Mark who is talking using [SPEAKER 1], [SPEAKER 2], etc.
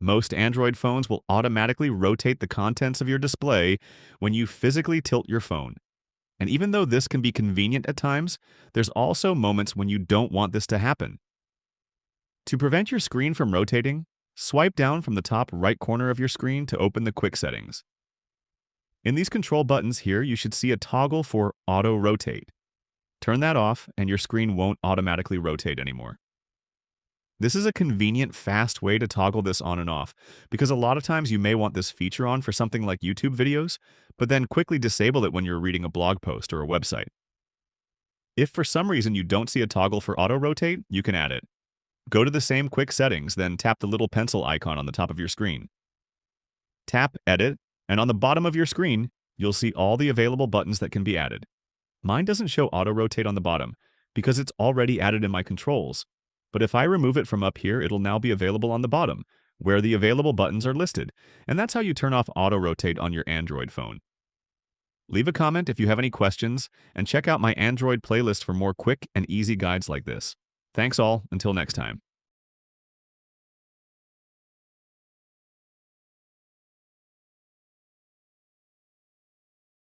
[SPEAKER 1] Most Android phones will automatically rotate the contents of your display when you physically tilt your phone. And even though this can be convenient at times, there's also moments when you don't want this to happen. To prevent your screen from rotating, swipe down from the top right corner of your screen to open the quick settings. In these control buttons here, you should see a toggle for auto rotate. Turn that off and your screen won't automatically rotate anymore. This is a convenient, fast way to toggle this on and off, because a lot of times you may want this feature on for something like YouTube videos, but then quickly disable it when you're reading a blog post or a website. If for some reason you don't see a toggle for auto rotate, you can add it. Go to the same quick settings, then tap the little pencil icon on the top of your screen. Tap Edit, and on the bottom of your screen, you'll see all the available buttons that can be added. Mine doesn't show auto rotate on the bottom because it's already added in my controls. But if I remove it from up here, it'll now be available on the bottom, where the available buttons are listed. And that's how you turn off auto rotate on your Android phone. Leave a comment if you have any questions, and check out my Android playlist for more quick and easy guides like this. Thanks all, until next time.